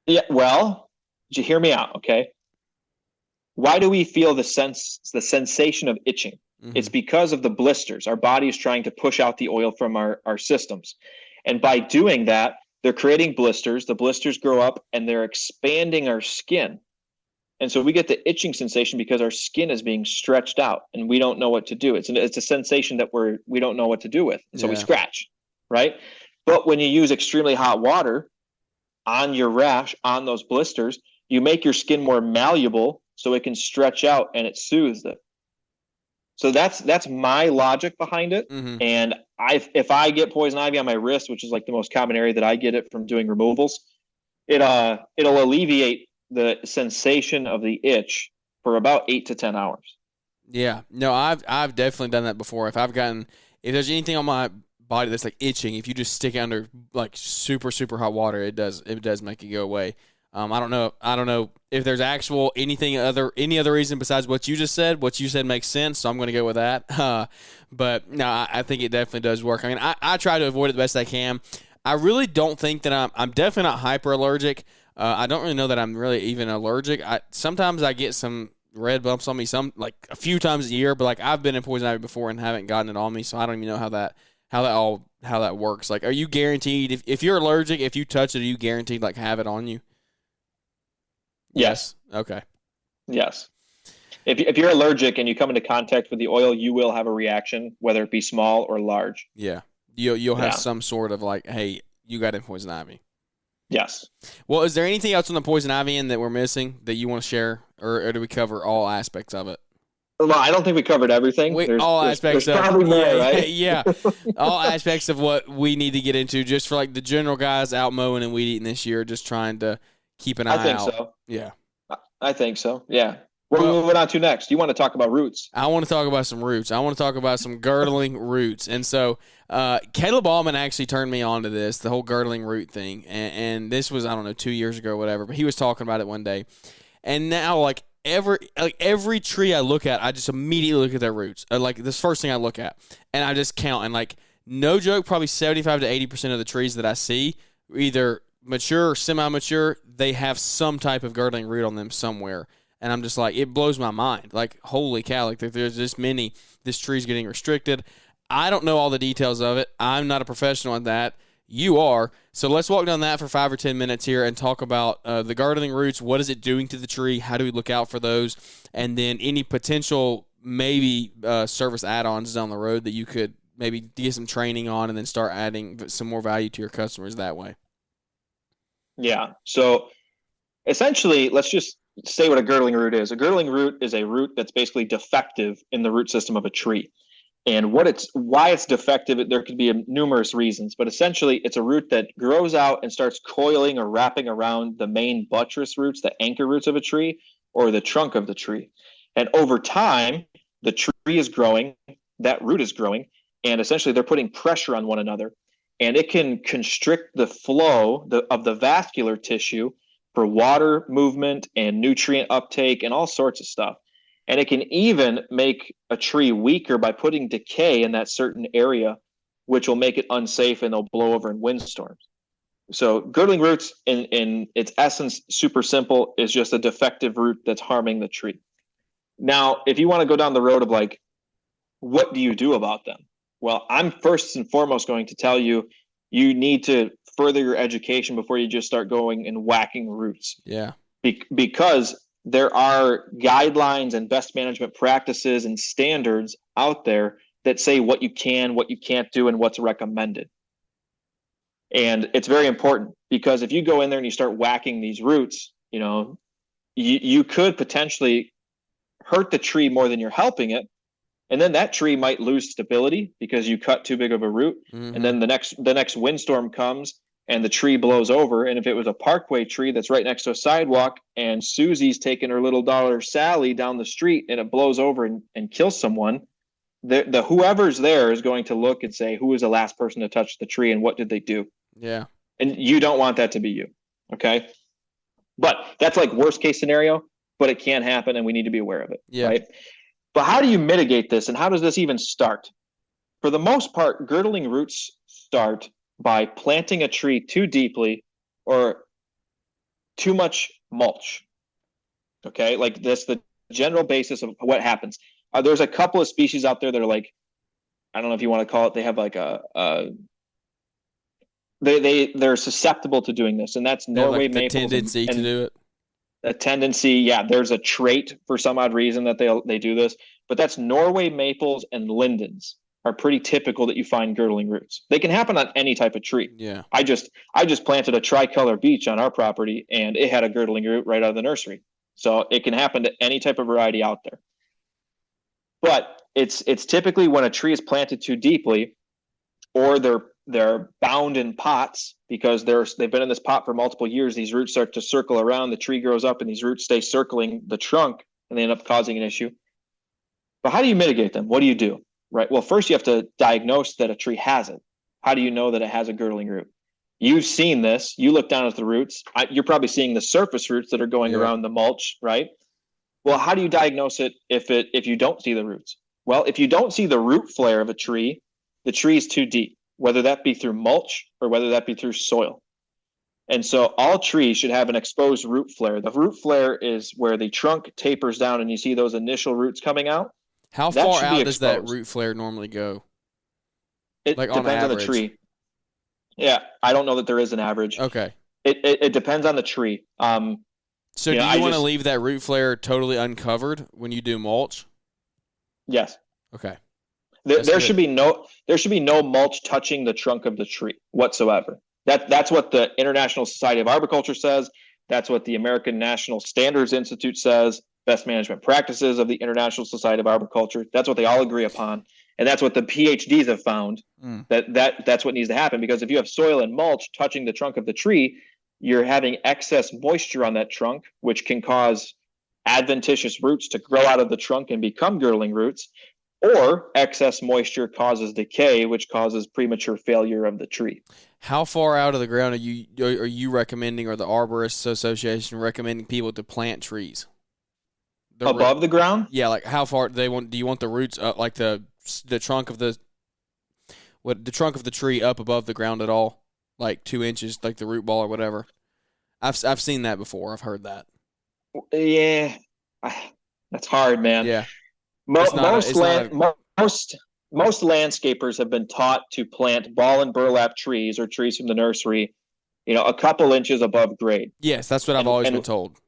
Speaker 3: Yeah, well, you hear me out, okay? Why do we feel the sensation of itching? It's because of the blisters. Our body is trying to push out the oil from our systems. And by doing that, they're creating blisters. The blisters grow up and they're expanding our skin. And so we get the itching sensation because our skin is being stretched out and we don't know what to do. It's a sensation that we don't know what to do with. And so we scratch, right? But when you use extremely hot water on your rash, on those blisters, you make your skin more malleable so it can stretch out and it soothes it. So that's my logic behind it.
Speaker 2: Mm-hmm.
Speaker 3: And if I get poison ivy on my wrist, which is like the most common area that I get it from doing removals, it'll alleviate the sensation of the itch for about 8 to 10 hours.
Speaker 2: Yeah, no, I've definitely done that before. If there's anything on my body that's like itching, if you just stick it under like super, super hot water, it does make it go away. I don't know if there's any other reason besides what you just said. What you said makes sense, so I'm going to go with that. But no, I think it definitely does work. I mean, I try to avoid it the best I can. I really don't think that I'm definitely not hyper allergic. I don't really know that I'm really even allergic. Sometimes I get some red bumps on me, some like a few times a year, but like I've been in poison ivy before and haven't gotten it on me, so I don't even know how that works. Like, are you guaranteed if you're allergic, if you touch it, are you guaranteed like have it on you?
Speaker 3: Yes.
Speaker 2: Okay.
Speaker 3: Yes. If you're allergic and you come into contact with the oil, you will have a reaction, whether it be small or large.
Speaker 2: Yeah. You'll have some sort of like, hey, you got in poison ivy.
Speaker 3: Yes.
Speaker 2: Well, is there anything else on the poison ivy end that we're missing that you want to share, or do we cover all aspects of it?
Speaker 3: Well, I don't think we covered everything.
Speaker 2: All aspects
Speaker 3: there's
Speaker 2: of
Speaker 3: probably more, right?
Speaker 2: Yeah. All aspects of what we need to get into, just for like the general guys out mowing and weed eating this year, just trying to keep an eye out.
Speaker 3: I think so.
Speaker 2: Yeah.
Speaker 3: I think so. Yeah. What are we moving on to next? You want to talk about roots?
Speaker 2: I want to talk about some roots. I want to talk about some girdling roots. And so Caleb Allman actually turned me on to this, the whole girdling root thing. And this was, I don't know, 2 years ago or whatever, but he was talking about it one day. And now, like every tree I look at, I just immediately look at their roots. Like this first thing I look at. And I just count. And like, no joke, probably 75 to 80% of the trees that I see, either mature or semi-mature, they have some type of girdling root on them somewhere. And I'm just like, it blows my mind. Like, holy cow, like there's this many, this tree's getting restricted. I don't know all the details of it. I'm not a professional at that. You are. So let's walk down that for 5 or 10 minutes here and talk about the girdling roots. What is it doing to the tree? How do we look out for those? And then any potential maybe service add-ons down the road that you could maybe get some training on and then start adding some more value to your customers that way.
Speaker 3: Yeah. So essentially, let's just say what a girdling root is. A girdling root is a root that's basically defective in the root system of a tree. And why it's defective, there could be numerous reasons, but essentially it's a root that grows out and starts coiling or wrapping around the main buttress roots, the anchor roots of a tree, or the trunk of the tree. And over time, the tree is growing, that root is growing, and essentially they're putting pressure on one another. And it can constrict the flow of the vascular tissue for water movement and nutrient uptake and all sorts of stuff. And it can even make a tree weaker by putting decay in that certain area, which will make it unsafe and they'll blow over in windstorms. So girdling roots in its essence, super simple, is just a defective root that's harming the tree. Now, if you want to go down the road of like, what do you do about them? Well, I'm first and foremost going to tell you, you need to further your education before you just start going and whacking roots.
Speaker 2: Yeah.
Speaker 3: Because there are guidelines and best management practices and standards out there that say what you can, what you can't do, and what's recommended. And it's very important because if you go in there and you start whacking these roots, you could potentially hurt the tree more than you're helping it. And then that tree might lose stability because you cut too big of a root. Mm-hmm. And then the next windstorm comes and the tree blows over. And if it was a parkway tree that's right next to a sidewalk and Susie's taking her little daughter Sally down the street and it blows over and kills someone, the whoever's there is going to look and say, who was the last person to touch the tree and what did they do?
Speaker 2: Yeah.
Speaker 3: And you don't want that to be you. Okay. But that's like worst case scenario, but it can happen and we need to be aware of it.
Speaker 2: Yeah.
Speaker 3: Right. But how do you mitigate this and how does this even start? For the most part, girdling roots start by planting a tree too deeply or too much mulch. Okay, like that's the general basis of what happens. There's a couple of species out there that are like, I don't know if you want to call it, they have like they're susceptible to doing this, and that's Norway
Speaker 2: like the
Speaker 3: maples
Speaker 2: tendency to do it.
Speaker 3: a tendency. Yeah, there's a trait for some odd reason that they do this, but that's Norway maples and lindens are pretty typical that you find girdling roots. They can happen on any type of tree.
Speaker 2: Yeah.
Speaker 3: I just planted a tricolor beech on our property, and it had a girdling root right out of the nursery. So it can happen to any type of variety out there. But it's typically when a tree is planted too deeply, or they're bound in pots because they've been in this pot for multiple years. These roots start to circle around. The tree grows up, and these roots stay circling the trunk, and they end up causing an issue. But how do you mitigate them? What do you do? Right. Well, first you have to diagnose that a tree has it. How do you know that it has a girdling root? You've seen this. You look down at the roots. You're probably seeing the surface roots that are going around the mulch, right? Well, how do you diagnose it if you don't see the roots? Well, if you don't see the root flare of a tree, the tree is too deep, whether that be through mulch or whether that be through soil. And so all trees should have an exposed root flare. The root flare is where the trunk tapers down and you see those initial roots coming out.
Speaker 2: How far out does that root flare normally go?
Speaker 3: It depends on the tree. Yeah, I don't know that there is an average.
Speaker 2: Okay.
Speaker 3: It depends on the tree.
Speaker 2: So do you want to leave that root flare totally uncovered when you do mulch?
Speaker 3: Yes.
Speaker 2: Okay.
Speaker 3: There should be no mulch touching the trunk of the tree whatsoever. That's what the International Society of Arboriculture says. That's what the American National Standards Institute says. Best management practices of the International Society of Arboriculture. That's what they all agree upon. And that's what the PhDs have found, that's what needs to happen. Because if you have soil and mulch touching the trunk of the tree, you're having excess moisture on that trunk, which can cause adventitious roots to grow out of the trunk and become girdling roots, or excess moisture causes decay, which causes premature failure of the tree.
Speaker 2: How far out of the ground are you recommending, or the Arborists Association recommending people to plant trees?
Speaker 3: Above the ground?
Speaker 2: Yeah, like how far do you want the roots up, like the trunk of the trunk of the tree up above the ground at all, like 2 inches, like the root ball or whatever? I've seen that before. I've heard that.
Speaker 3: Yeah, that's hard, man.
Speaker 2: Yeah,
Speaker 3: most landscapers have been taught to plant ball and burlap trees or trees from the nursery, a couple inches above grade.
Speaker 2: Yes, that's what I've always been told.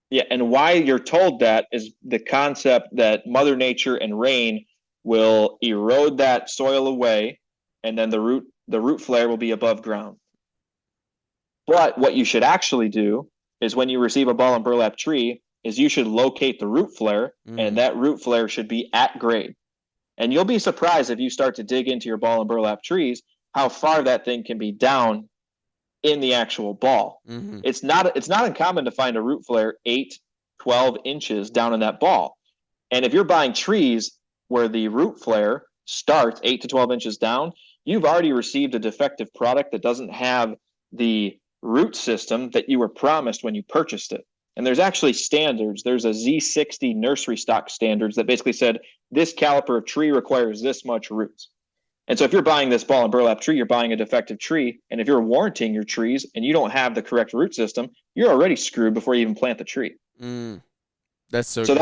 Speaker 3: Yeah, and why you're told that is the concept that Mother Nature and rain will erode that soil away, and then the root flare will be above ground. But what you should actually do is when you receive a ball and burlap tree is you should locate the root flare, and that root flare should be at grade. And you'll be surprised if you start to dig into your ball and burlap trees how far that thing can be down in the actual ball. Mm-hmm. It's not uncommon to find a root flare 8-12 inches down in that ball. And if you're buying trees where the root flare starts 8 to 12 inches down, you've already received a defective product that doesn't have the root system that you were promised when you purchased it. And there's actually standards. There's a Z60 nursery stock standards that basically said this caliper of tree requires this much roots. And so if you're buying this ball and burlap tree, you're buying a defective tree. And if you're warranting your trees and you don't have the correct root system, you're already screwed before you even plant the tree.
Speaker 2: That's so good.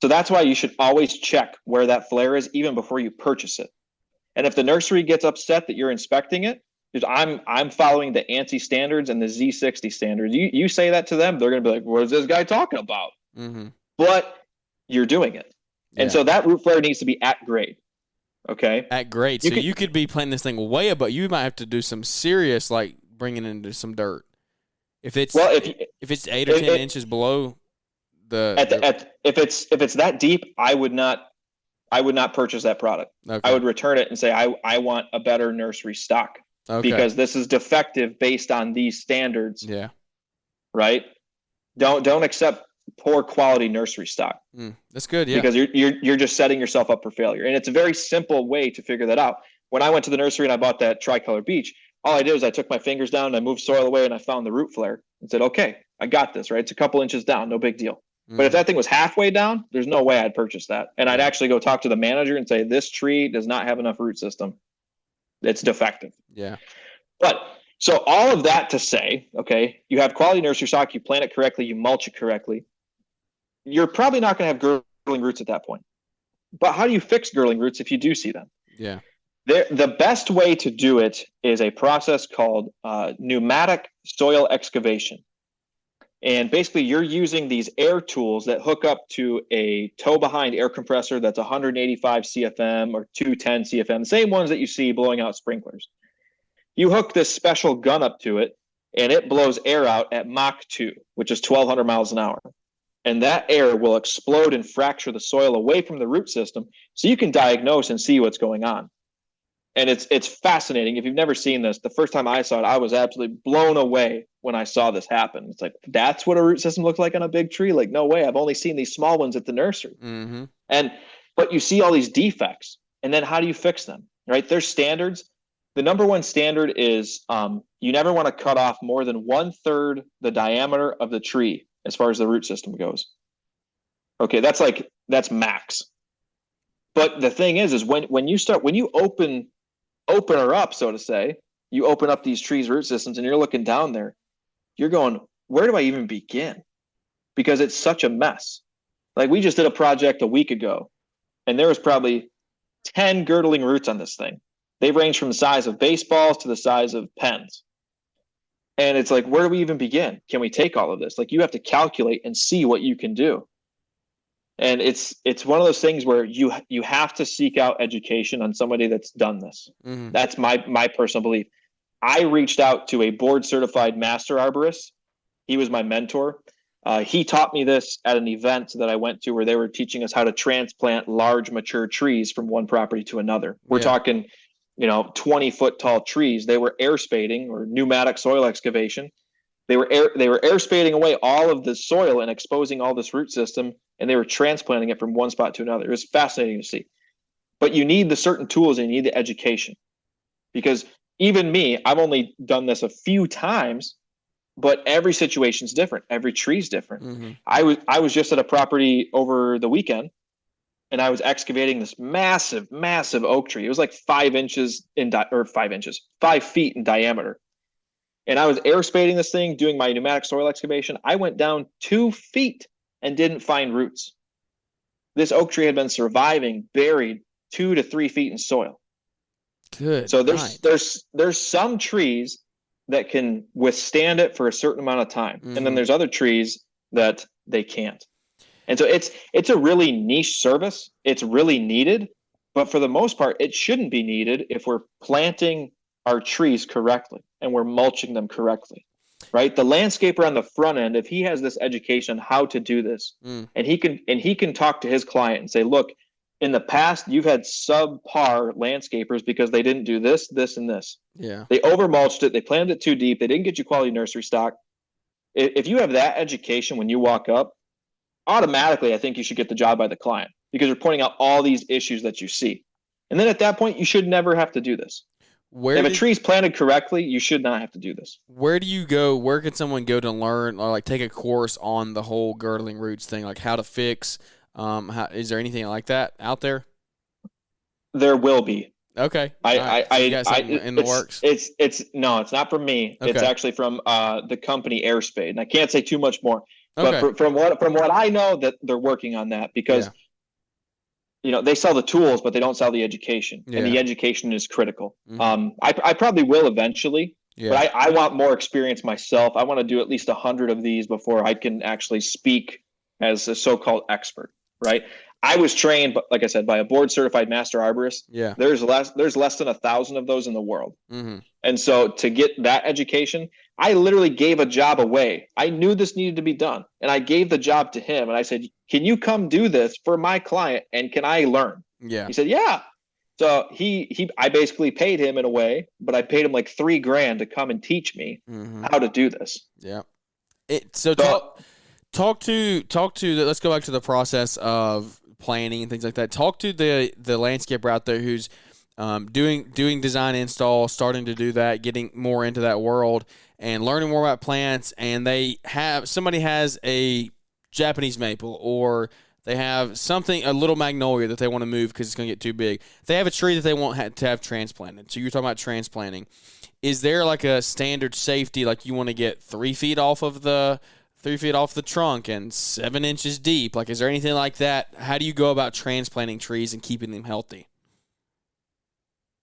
Speaker 3: That's why you should always check where that flare is even before you purchase it. And if the nursery gets upset that you're inspecting it, because I'm following the ANSI standards and the Z60 standards. You say that to them, they're going to be like, what is this guy talking about? Mm-hmm. But you're doing it. Yeah. And so that root flare needs to be at grade. Okay.
Speaker 2: At grade. So you could be planting this thing way above. You might have to do some serious, like bringing it into some dirt. If it's 8 or 10 inches below
Speaker 3: if it's that deep, I would not purchase that product. Okay. I would return it and say, I want a better nursery stock. Okay. Because this is defective based on these standards.
Speaker 2: Yeah.
Speaker 3: Right. Don't accept poor quality nursery stock.
Speaker 2: That's good. Yeah.
Speaker 3: Because you're just setting yourself up for failure. And it's a very simple way to figure that out. When I went to the nursery and I bought that tricolor beech, all I did was I took my fingers down and I moved soil away and I found the root flare and said, okay, I got this, right? It's a couple inches down. No big deal. But if that thing was halfway down, there's no way I'd purchase that. And I'd actually go talk to the manager and say, this tree does not have enough root system. It's defective.
Speaker 2: Yeah.
Speaker 3: But so all of that to say, okay, you have quality nursery stock, you plant it correctly, you mulch it correctly. You're probably not going to have girdling roots at that point. But how do you fix girdling roots if you do see them?
Speaker 2: Yeah.
Speaker 3: The best way to do it is a process called pneumatic soil excavation. And basically you're using these air tools that hook up to a tow behind air compressor that's 185 CFM or 210 CFM, the same ones that you see blowing out sprinklers. You hook this special gun up to it, and it blows air out at Mach 2, which is 1,200 miles an hour. And that air will explode and fracture the soil away from the root system so you can diagnose and see what's going on. And it's fascinating. If you've never seen this, the first time I saw it, I was absolutely blown away when I saw this happen. It's like, that's what a root system looks like on a big tree? Like, no way. I've only seen these small ones at the nursery.
Speaker 2: Mm-hmm.
Speaker 3: But you see all these defects, and then how do you fix them, right? There's standards. The number one standard is you never want to cut off more than 1/3 the diameter of the tree as far as the root system goes. Okay, that's max. But the thing is when you open her up, so to say, you open up these trees' root systems and you're looking down there, you're going, where do I even begin? Because it's such a mess. Like, we just did a project a week ago, and there was probably 10 girdling roots on this thing. They range from the size of baseballs to the size of pens. And it's like, where do we even begin? Can we take all of this? Like, you have to calculate and see what you can do. And it's one of those things where you have to seek out education on somebody that's done this. Mm-hmm. That's my personal belief. I reached out to a board certified master arborist. He was my mentor. He taught me this at an event that I went to where they were teaching us how to transplant large mature trees from one property to another. We're talking, 20-foot tall trees. They were air spading or pneumatic soil excavation. They were air spading away all of the soil and exposing all this root system, and they were transplanting it from one spot to another. It was fascinating to see. But you need the certain tools and you need the education. Because even me, I've only done this a few times, but every situation's different. Every tree's different. Mm-hmm. I was just at a property over the weekend, and I was excavating this massive, massive oak tree. It was like 5 feet in diameter. And I was air spading this thing, doing my pneumatic soil excavation. I went down 2 feet and didn't find roots. This oak tree had been surviving buried 2 to 3 feet in soil.
Speaker 2: Good.
Speaker 3: So there's some trees that can withstand it for a certain amount of time. Mm-hmm. And then there's other trees that they can't. And so it's a really niche service. It's really needed, but for the most part, it shouldn't be needed if we're planting our trees correctly and we're mulching them correctly, right? The landscaper on the front end, if he has this education on how to do this, and he can talk to his client and say, look, in the past, you've had subpar landscapers because they didn't do this, this, and this. Yeah. They overmulched it. They planted it too deep. They didn't get you quality nursery stock. If you have that education when you walk up, automatically, I think you should get the job by the client because you're pointing out all these issues that you see. And then at that point, you should never have to do this. If a tree's planted correctly, you should not have to do this.
Speaker 2: Where do you go? Where can someone go to learn or like take a course on the whole girdling roots thing, like how to fix? Is there anything like that out there?
Speaker 3: There will be.
Speaker 2: Okay.
Speaker 3: You
Speaker 2: got something in the works?
Speaker 3: It's not from me. Okay. It's actually from the company Airspade, and I can't say too much more. Okay. But from what I know, that they're working on that because they sell the tools, but they don't sell the education, and the education is critical. Mm-hmm. I probably will eventually, but I want more experience myself. I want to do at least 100 of these before I can actually speak as a so-called expert. Right. I was trained, like I said, by a board certified master arborist. Yeah. There's less than 1,000 of those in the world. Mm-hmm. And so to get that education, I literally gave a job away. I knew this needed to be done. And I gave the job to him. And I said, can you come do this for my client? And can I learn? Yeah. He said, yeah. So I basically paid him in a way, but I paid him like $3,000 to come and teach me how to do this. Yeah.
Speaker 2: Talk to let's go back to the process of planning and things like that. Talk to the landscaper out there who's doing design install, starting to do that, getting more into that world and learning more about plants, and somebody has a Japanese maple or they have a little magnolia that they want to move because it's going to get too big. They have a tree that they want to have transplanted. So you're talking about transplanting. Is there like a standard safety, like you want to get 3 feet off of the 3 feet off the trunk and 7 inches deep? Like, is there anything like that? How do you go about transplanting trees and keeping them healthy?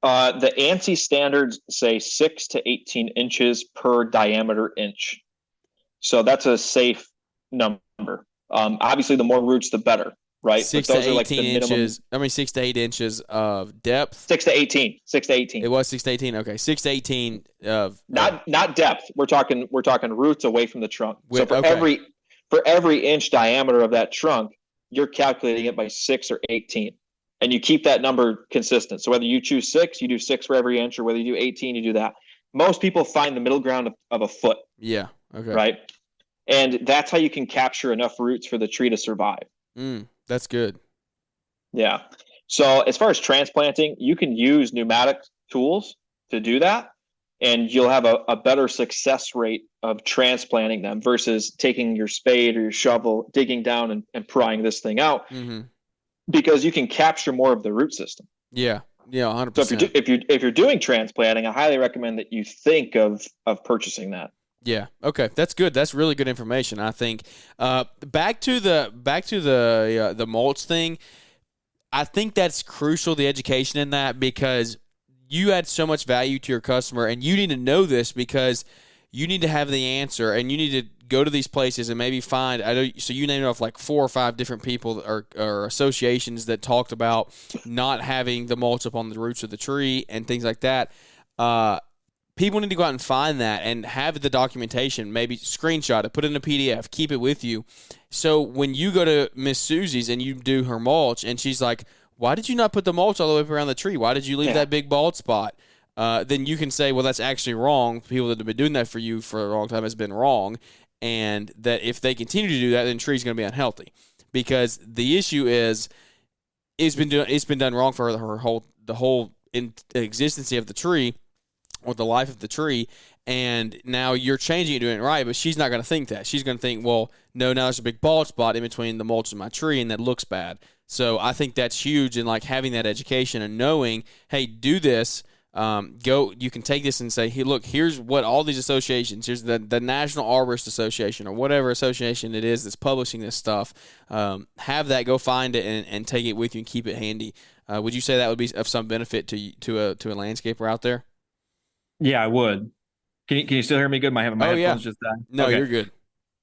Speaker 3: The ANSI standards say 6 to 18 inches per diameter inch. So that's a safe number. Obviously, the more roots, the better, right?
Speaker 2: Six
Speaker 3: but
Speaker 2: to
Speaker 3: those are like
Speaker 2: 18
Speaker 3: the minimum.
Speaker 2: inches. I mean, 6 to 8 inches of depth.
Speaker 3: 6 to 18. 6 to 18.
Speaker 2: It was 6 to 18. Okay, 6 to 18 of
Speaker 3: not depth. We're talking roots away from the trunk. So for
Speaker 2: okay.
Speaker 3: every inch diameter of that trunk, you're calculating it by 6 or 18, and you keep that number consistent. So whether you choose 6, you do 6 for every inch, or whether you do 18, you do that. Most people find the middle ground of a foot.
Speaker 2: Yeah. Okay.
Speaker 3: Right. And that's how you can capture enough roots for the tree to survive.
Speaker 2: That's good.
Speaker 3: Yeah. So as far as transplanting, you can use pneumatic tools to do that, and you'll have a better success rate of transplanting them versus taking your spade or your shovel, digging down and prying this thing out, because you can capture more of the root system.
Speaker 2: Yeah. Yeah. 100%.
Speaker 3: So if you're doing transplanting, I highly recommend that you think of purchasing that.
Speaker 2: Yeah. Okay. That's good. That's really good information, I think. Back to the mulch thing. I think that's crucial, the education in that, because you add so much value to your customer, and you need to know this because you need to have the answer, and you need to go to these places and maybe find. So you named off like 4 or 5 different people or associations that talked about not having the mulch up on the roots of the tree and things like that. People need to go out and find that and have the documentation, maybe screenshot it, put it in a PDF, keep it with you. So when you go to Miss Susie's and you do her mulch and she's like, why did you not put the mulch all the way up around the tree? Why did you leave that big bald spot? Then you can say, well, that's actually wrong. People that have been doing that for you for a long time has been wrong. And that if they continue to do that, then the tree's going to be unhealthy. Because the issue is, it's been done wrong for the whole existence of the tree, or the life of the tree, and now you're changing it, doing it right, but she's not going to think that. She's going to think, well, no, now there's a big bald spot in between the mulch and my tree, and that looks bad. So I think that's huge, and like having that education and knowing, hey, do this. You can take this and say, hey, look, here's what all these associations, here's the National Arborist Association or whatever association it is that's publishing this stuff. Have that, go find it and take it with you and keep it handy. Would you say that would be of some benefit to a landscaper out there?
Speaker 5: Yeah, I would. Can you still hear me good? My headphones just died.
Speaker 2: No,
Speaker 5: okay.
Speaker 2: You're good.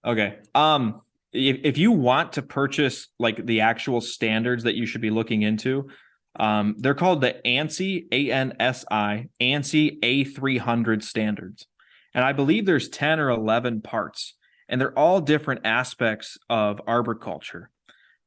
Speaker 5: Okay. If you want to purchase like the actual standards that you should be looking into, they're called the ANSI, ANSI A300 standards. And I believe there's 10 or 11 parts, and they're all different aspects of arboriculture,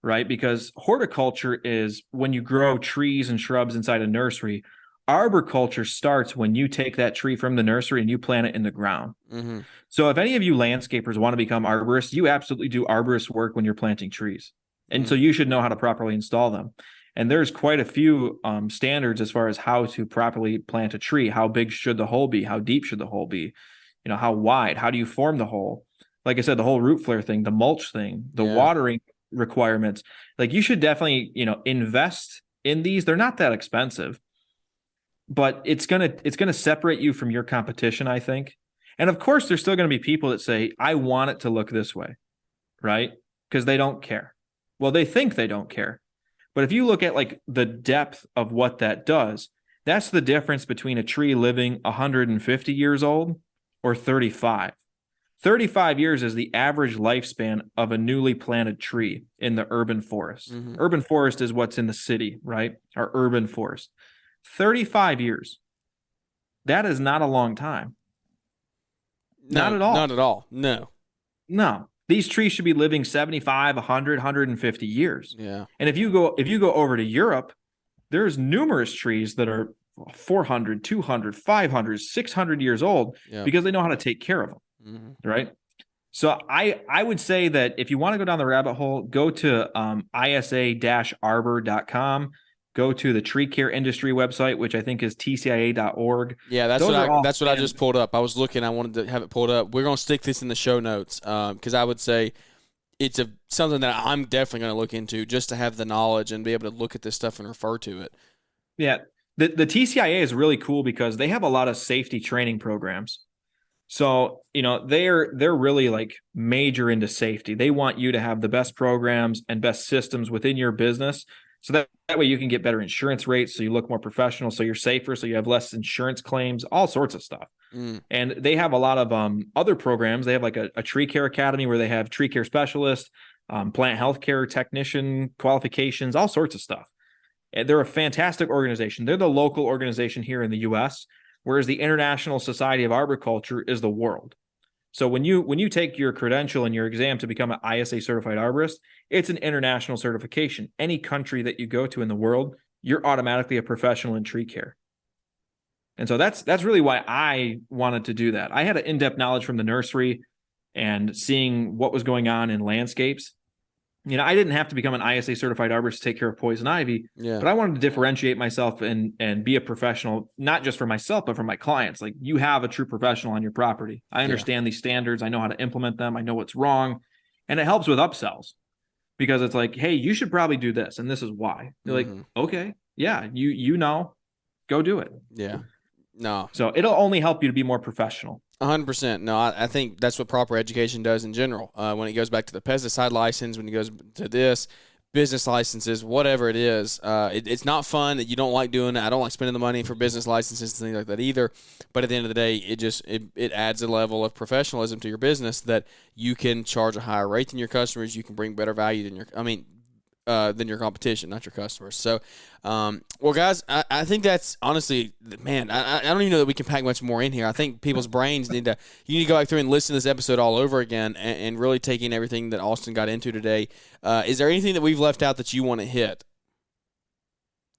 Speaker 5: right? Because horticulture is when you grow trees and shrubs inside a nursery. Arboriculture starts when you take that tree from the nursery and you plant it in the ground. Mm-hmm. So if any of you landscapers want to become arborists, you absolutely do arborist work when you're planting trees. And so you should know how to properly install them. And there's quite a few standards as far as how to properly plant a tree. How big should the hole be? How deep should the hole be? You know, how wide? How do you form the hole? Like I said, the whole root flare thing, the mulch thing, the watering requirements. Like you should definitely, invest in these. They're not that expensive. But it's gonna separate you from your competition, I think. And of course, there's still going to be people that say, I want it to look this way, right? Because they don't care. Well, they think they don't care. But if you look at like the depth of what that does, that's the difference between a tree living 150 years old or 35. 35 years is the average lifespan of a newly planted tree in the urban forest. Mm-hmm. Urban forest is what's in the city, right? Our urban forest. 35 years. That is not a long time.
Speaker 2: No,
Speaker 5: not at all.
Speaker 2: Not at all. No.
Speaker 5: These trees should be living 75, 100, 150 years.
Speaker 2: Yeah.
Speaker 5: And if you go over to Europe, there's numerous trees that are 400, 200, 500, 600 years old because they know how to take care of them. Mm-hmm. Right? So I would say that if you want to go down the rabbit hole, go to isa-arbor.com. Go to the tree care industry website, which I think is tcia.org.
Speaker 2: Yeah, that's what I just pulled up. I was looking. I wanted to have it pulled up. We're going to stick this in the show notes because I would say it's something that I'm definitely going to look into just to have the knowledge and be able to look at this stuff and refer to it.
Speaker 5: Yeah, the TCIA is really cool because they have a lot of safety training programs. So, they're really like major into safety. They want you to have the best programs and best systems within your business So that way you can get better insurance rates, so you look more professional, so you're safer, so you have less insurance claims, all sorts of stuff. And they have a lot of other programs. They have like a tree care academy where they have tree care specialists, plant healthcare technician qualifications, all sorts of stuff. And they're a fantastic organization. They're the local organization here in the U.S., whereas the International Society of Arboriculture is the world. So when you take your credential and your exam to become an ISA certified arborist, it's an international certification. Any country that you go to in the world, you're automatically a professional in tree care. And so that's really why I wanted to do that. I had an in-depth knowledge from the nursery and seeing what was going on in landscapes. I didn't have to become an ISA certified arborist to take care of poison ivy, but I wanted to differentiate myself and be a professional, not just for myself, but for my clients. Like, you have a true professional on your property. I understand these standards. I know how to implement them. I know what's wrong. And it helps with upsells because it's like, hey, you should probably do this. And this is why. You're like, okay, yeah, you know, go do it.
Speaker 2: Yeah. No.
Speaker 5: So it'll only help you to be more professional.
Speaker 2: 100%. No, I think that's what proper education does in general. When it goes back to the pesticide license, when it goes to this, business licenses, whatever it is, it's not fun that you don't like doing it. I don't like spending the money for business licenses and things like that either. But at the end of the day, it adds a level of professionalism to your business that you can charge a higher rate than your customers. You can bring better value than your competition, not your customers. So, well, guys, I think that's honestly, man, I don't even know that we can pack much more in here. I think people's brains you need to go back through and listen to this episode all over again and really take in everything that Austin got into today. Is there anything that we've left out that you want to hit?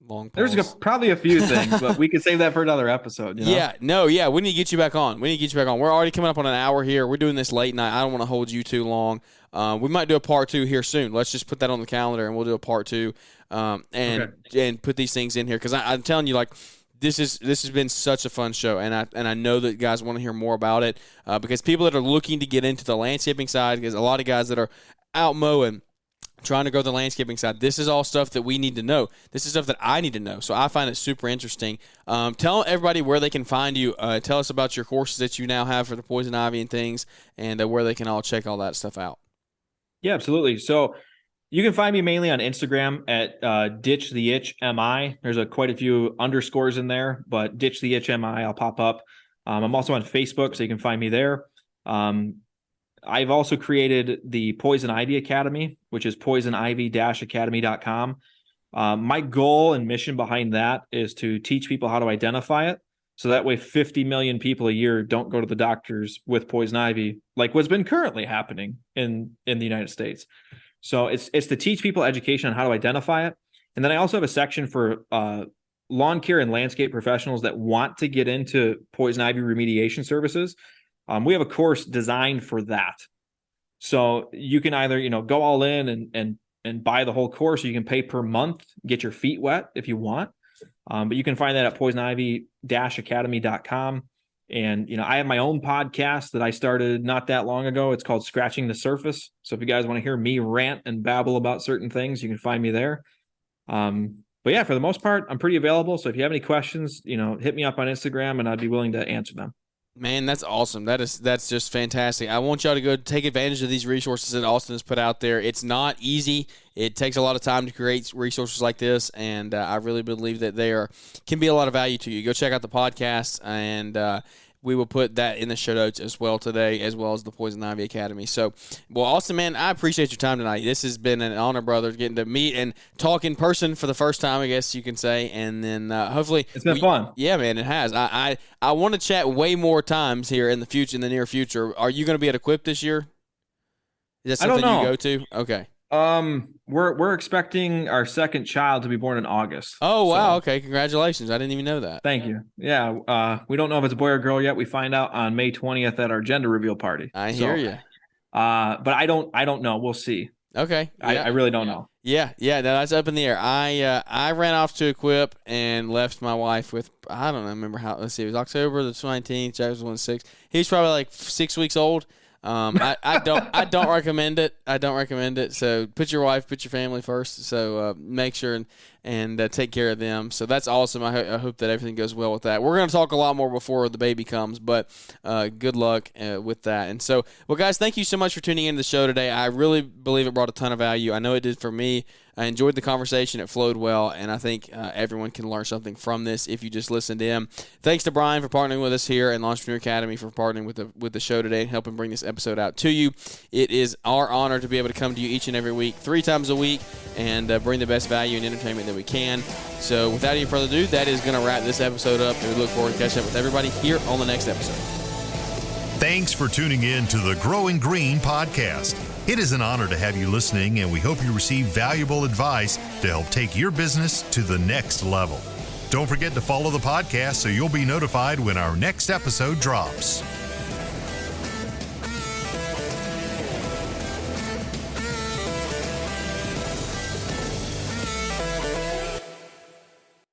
Speaker 2: Long pause.
Speaker 5: There's probably a few things, but we could save that for another episode. You know?
Speaker 2: Yeah. We need to get you back on. We're already coming up on an hour here. We're doing this late night. I don't want to hold you too long. We might do a part 2 here soon. Let's just put that on the calendar, and we'll do a part 2 and put these things in here because I'm telling you, like, this has been such a fun show, and I know that guys want to hear more about it because people that are looking to get into the landscaping side, because a lot of guys that are out mowing, trying to grow the landscaping side. This is all stuff that we need to know. This is stuff that I need to know. So I find it super interesting. Tell everybody where they can find you. Tell us about your courses that you now have for the poison ivy and things, and where they can all check all that stuff out.
Speaker 5: Yeah, absolutely. So you can find me mainly on Instagram at Ditch the Itch MI. There's quite a few underscores in there, but Ditch the Itch MI, I'll pop up. I'm also on Facebook, so you can find me there. I've also created the Poison Ivy Academy, which is poisonivy-academy.com. My goal and mission behind that is to teach people how to identify it. So that way 50 million people a year don't go to the doctors with poison ivy, like what's been currently happening in the United States. So it's to teach people education on how to identify it. And then I also have a section for lawn care and landscape professionals that want to get into poison ivy remediation services. We have a course designed for that. So you can either, go all in and buy the whole course, or you can pay per month, get your feet wet if you want. But you can find that at poisonivy-academy.com. And, I have my own podcast that I started not that long ago. It's called Scratching the Surface. So if you guys want to hear me rant and babble about certain things, you can find me there. But yeah, for the most part, I'm pretty available. So if you have any questions, hit me up on Instagram and I'd be willing to answer them.
Speaker 2: Man, that's awesome. That's just fantastic. I want y'all to go take advantage of these resources that Austin has put out there. It's not easy. It takes a lot of time to create resources like this, and I really believe that they can be a lot of value to you. Go check out the podcast, and we will put that in the show notes as well today, as well as the Poison Ivy Academy. So, well, Austin, man, I appreciate your time tonight. This has been an honor, brother, getting to meet and talk in person for the first time, I guess you can say. And then hopefully
Speaker 5: it's been fun.
Speaker 2: Yeah, man, it has. I want to chat way more times here in the near future. Are you going to be at Equip this year? Is that something you go to? Okay.
Speaker 5: We're expecting our second child to be born in August.
Speaker 2: Oh, wow. So, okay. Congratulations. I didn't even know that.
Speaker 5: Thank you. Yeah. We don't know if it's a boy or girl yet. We find out on May 20th at our gender reveal party.
Speaker 2: I hear you.
Speaker 5: But I don't know. We'll see.
Speaker 2: Okay. Yeah.
Speaker 5: I really don't know.
Speaker 2: Yeah. No, that's up in the air. I ran off to Equip and left my wife with, I don't remember how, let's see, it was October the 19th, James was 6. He was probably like 6 weeks old. I don't recommend it. I don't recommend it. So put your wife, put your family first. So make sure and take care of them. So that's awesome. I hope that everything goes well with that. We're going to talk a lot more before the baby comes, but good luck with that. And so, well, guys, thank you so much for tuning into the show today. I really believe it brought a ton of value. I know it did for me. I enjoyed the conversation. It flowed well, and I think everyone can learn something from this if you just listened in. Thanks to Brian for partnering with us here and Entrepreneur Academy for partnering with the show today and helping bring this episode out to you. It is our honor to be able to come to you each and every week, 3 times a week, and bring the best value and entertainment that we can. So without any further ado, that is going to wrap this episode up, and we look forward to catching up with everybody here on the next episode.
Speaker 1: Thanks for tuning in to the Growing Green podcast. It is an honor to have you listening, and we hope you receive valuable advice to help take your business to the next level. Don't forget to follow the podcast so you'll be notified when our next episode drops.